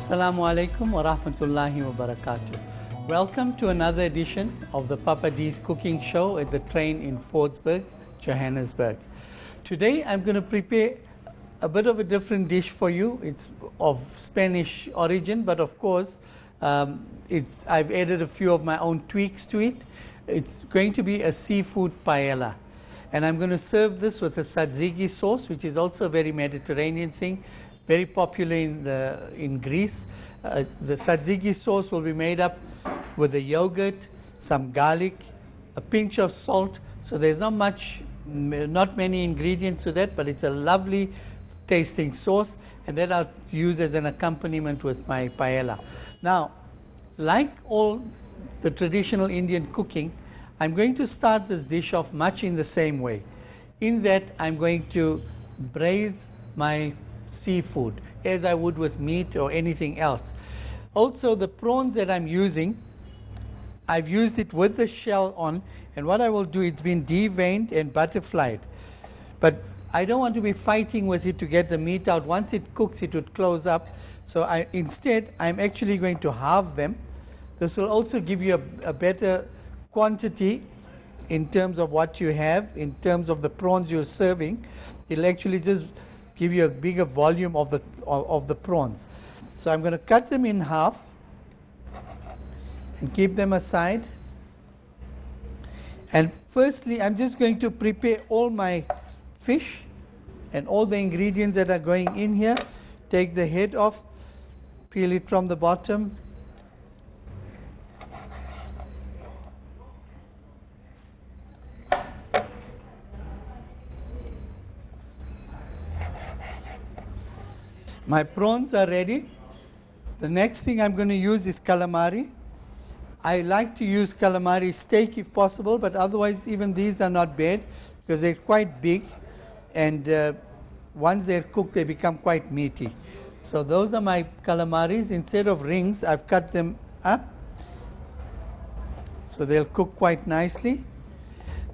Assalamu alaikum wa rahmatullahi wa barakatuh. Welcome to another edition of the Papa D's cooking show at the train in Fordsburg, Johannesburg. Today I'm going to prepare a bit of a different dish for you. It's of Spanish origin, but of course I've added a few of my own tweaks to it. It's going to be a seafood paella. And I'm going to serve this with a tzatziki sauce, which is also a very Mediterranean thing, very popular in Greece. The tzatziki sauce will be made up with the yogurt, some garlic, a pinch of salt. So there's not many ingredients to that, but it's a lovely tasting sauce, and that I'll use as an accompaniment with my paella. Now, like all the traditional Indian cooking, I'm going to start this dish off much in the same way, in that I'm going to braise my seafood as I would with meat or anything else. Also, the prawns that I'm using, I've used it with the shell on, and what I will do, it's been deveined and butterflied. But I don't want to be fighting with it to get the meat out. Once it cooks, it would close up. So instead, I'm actually going to halve them. This will also give you a better quantity in terms of what you have, in terms of the prawns you're serving. It'll actually just give you a bigger volume of the prawns. So I'm going to cut them in half and keep them aside. And firstly, I'm just going to prepare all my fish and all the ingredients that are going in here. Take the head off, peel it from the bottom. My prawns are ready. The next thing I'm going to use is calamari. I like to use calamari steak if possible, but otherwise even these are not bad because they're quite big, and once they're cooked they become quite meaty. So those are my calamaris. Instead of rings, I've cut them up so they'll cook quite nicely.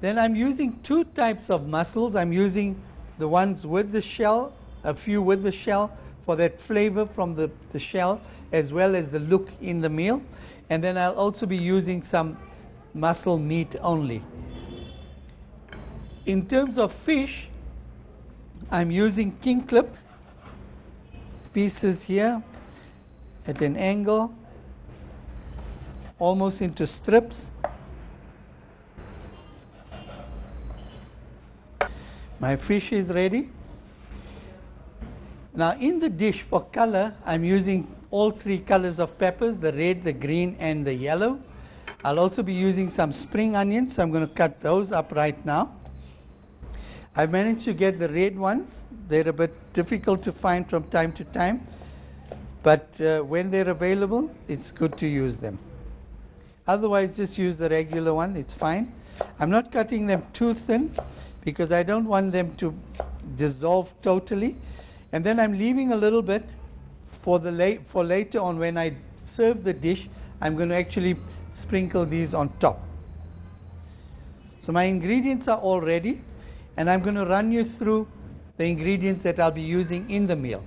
Then I'm using two types of mussels. I'm using the ones with the shell, a few with the shell, for that flavor from the shell as well as the look in the meal. And then I'll also be using some mussel meat only. In terms of fish, I'm using king clip pieces here at an angle, almost into strips. My fish is ready. Now in the dish for color, I'm using all three colors of peppers, the red, the green, and the yellow. I'll also be using some spring onions, so I'm going to cut those up right now. I've managed to get the red ones. They're a bit difficult to find from time to time, but when they're available, it's good to use them. Otherwise, just use the regular one, it's fine. I'm not cutting them too thin because I don't want them to dissolve totally. And then I'm leaving a little bit for later on when I serve the dish. I'm going to actually sprinkle these on top. So my ingredients are all ready, and I'm going to run you through the ingredients that I'll be using in the meal.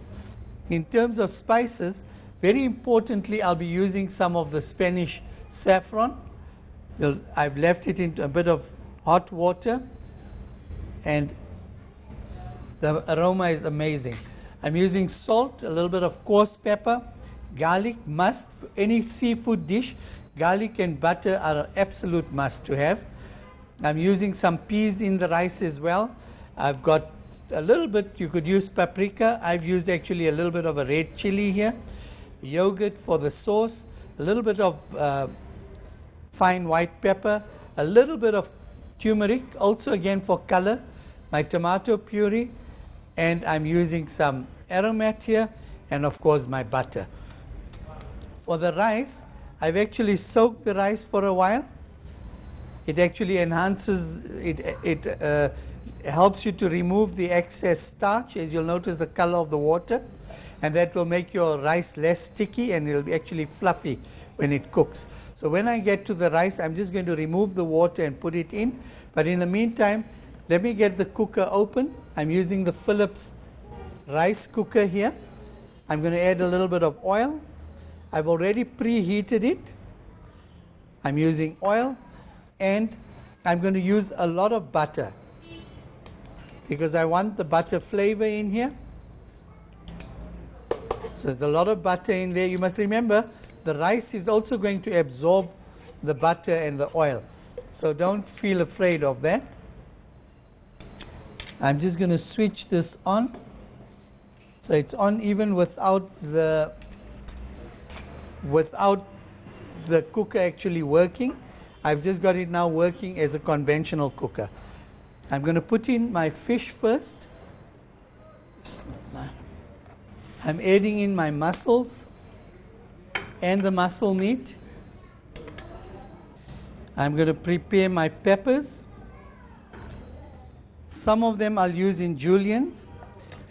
In terms of spices, very importantly, I'll be using some of the Spanish saffron. I've left it into a bit of hot water, and the aroma is amazing. I'm using salt, a little bit of coarse pepper, garlic must. Any seafood dish, garlic and butter are an absolute must to have. I'm using some peas in the rice as well. I've got a little bit, you could use paprika. I've used actually a little bit of a red chili here. Yogurt for the sauce, a little bit of fine white pepper, a little bit of turmeric, also again for color, my tomato puree, and I'm using some aromat here, and of course my butter. For the rice, I've actually soaked the rice for a while. It actually enhances, it helps you to remove the excess starch, as you'll notice the color of the water, and that will make your rice less sticky, and it'll be actually fluffy when it cooks. So when I get to the rice, I'm just going to remove the water and put it in. But in the meantime, let me get the cooker open. I'm using the Philips rice cooker here. I'm going to add a little bit of oil, I've already preheated it. I'm using oil, and I'm going to use a lot of butter because I want the butter flavor in here. So there's a lot of butter in there. You must remember the rice is also going to absorb the butter and the oil. So don't feel afraid of that. I'm just going to switch this on. So it's on even without the cooker actually working. I've just got it now working as a conventional cooker. I'm going to put in my fish first. I'm adding in my mussels and the mussel meat. I'm going to prepare my peppers. Some of them I'll use in juliennes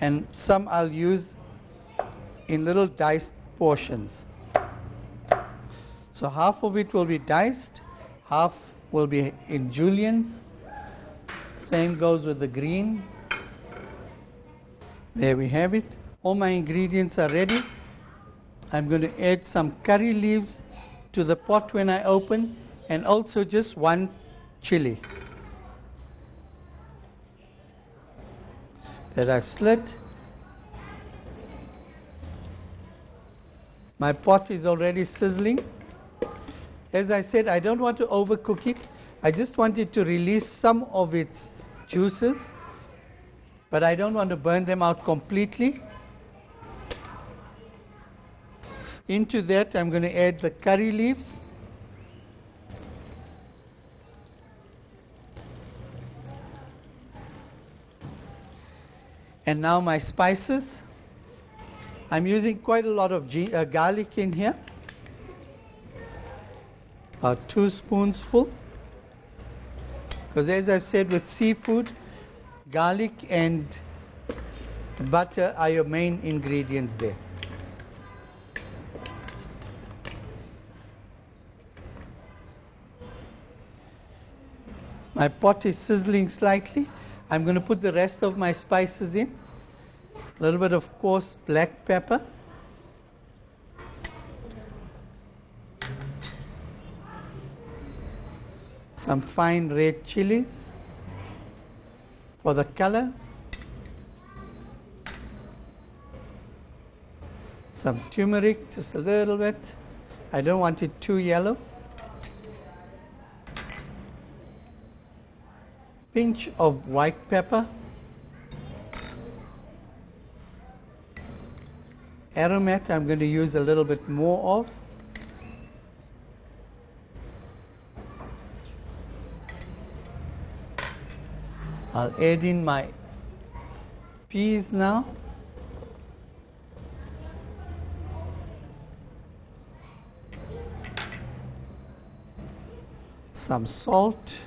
and some I'll use in little diced portions. So half of it will be diced, half will be in juliennes. Same goes with the green. There we have it. All my ingredients are ready. I'm going to add some curry leaves to the pot when I open, and also just one chili that I've slit. My pot is already sizzling. As I said, I don't want to overcook it. I just want it to release some of its juices, but I don't want to burn them out completely. Into that, I'm going to add the curry leaves. And now my spices. I'm using quite a lot of garlic in here. About 2 spoonsful. Because as I've said with seafood, garlic and butter are your main ingredients there. My pot is sizzling slightly. I'm going to put the rest of my spices in. A little bit of coarse black pepper. Some fine red chilies for the color. Some turmeric, just a little bit. I don't want it too yellow. Pinch of white pepper. Aromat I'm going to use a little bit more of. I'll add in my peas now. Some salt.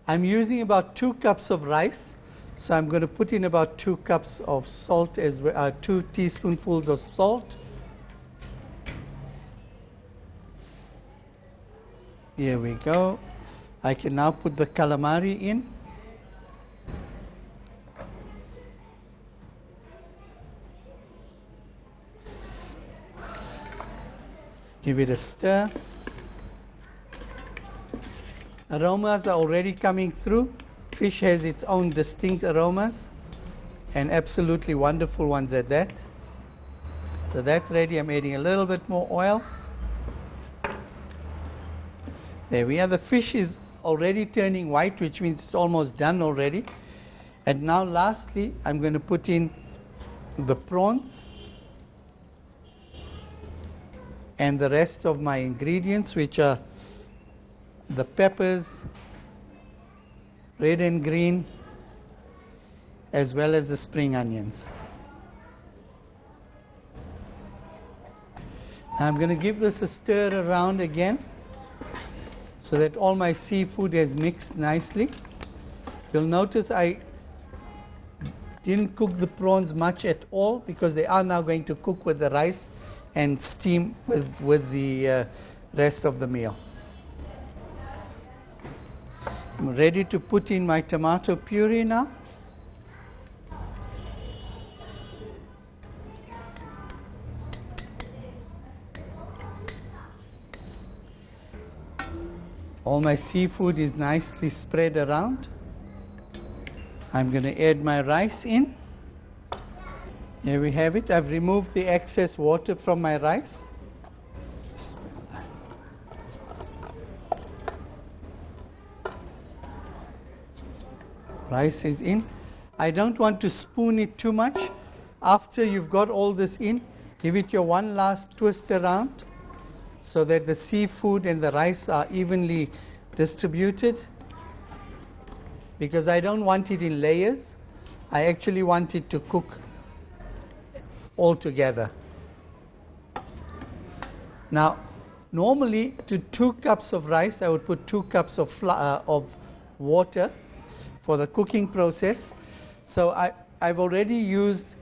I'm using about 2 cups of rice, so I'm going to put in about 2 cups of salt as well, 2 teaspoonfuls of salt. Here we go. I can now put the calamari in. Give it a stir. Aromas are already coming through. Fish has its own distinct aromas, and absolutely wonderful ones at that. So that's ready. I'm adding a little bit more oil. There we are. The fish is already turning white, which means it's almost done already. And now lastly, I'm going to put in the prawns and the rest of my ingredients, which are the peppers, red and green, as well as the spring onions. Now I'm going to give this a stir around again so that all my seafood has mixed nicely. You'll notice I didn't cook the prawns much at all because they are now going to cook with the rice and steam with the rest of the meal. I'm ready to put in my tomato puree now. All my seafood is nicely spread around. I'm going to add my rice in. Here we have it. I've removed the excess water from my rice. Rice is in. I don't want to spoon it too much. After you've got all this in, give it your one last twist around so that the seafood and the rice are evenly distributed. Because I don't want it in layers. I actually want it to cook all together. Now, normally to 2 cups of rice, I would put 2 cups of water for the cooking process. So I've already used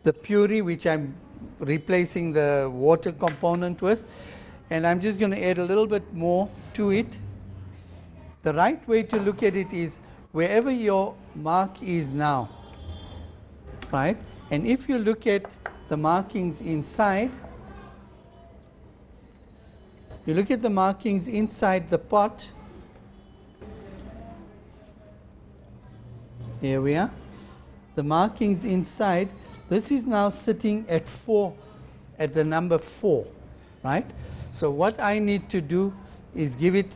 the puree, which I'm replacing the water component with, and I'm just going to add a little bit more to it. The right way to look at it is wherever your mark is now, right? And if you look at the markings inside, you look at the markings inside the pot. Here we are. The markings inside, this is now sitting at 4, at the number 4, right? So what I need to do is give it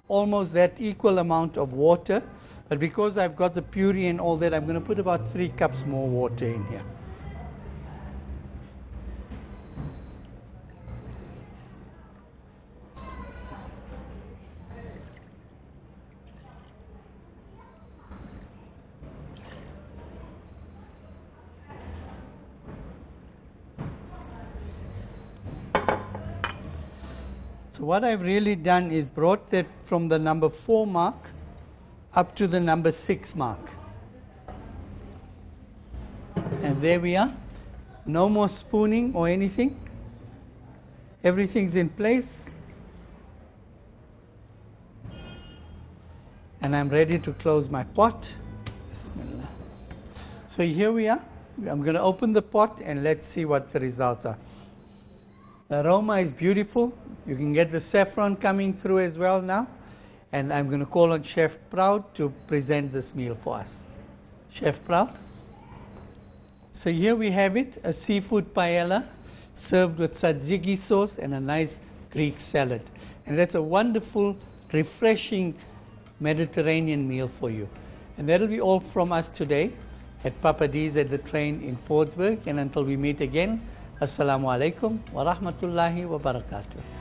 almost that equal amount of water, but because I've got the puree and all that, I'm going to put about 3 cups more water in here. So what I've really done is brought that from the number 4 mark up to the number 6 mark. And there we are. No more spooning or anything. Everything's in place. And I'm ready to close my pot. Bismillah. So here we are. I'm going to open the pot and let's see what the results are. The aroma is beautiful. You can get the saffron coming through as well now. And I'm going to call on Chef Proud to present this meal for us. Chef Proud. So here we have it, a seafood paella served with tzatziki sauce and a nice Greek salad. And that's a wonderful, refreshing Mediterranean meal for you. And that'll be all from us today at Papa D's at the Train in Fordsburg. And until we meet again, Assalamu alaikum wa rahmatullahi wa barakatuh.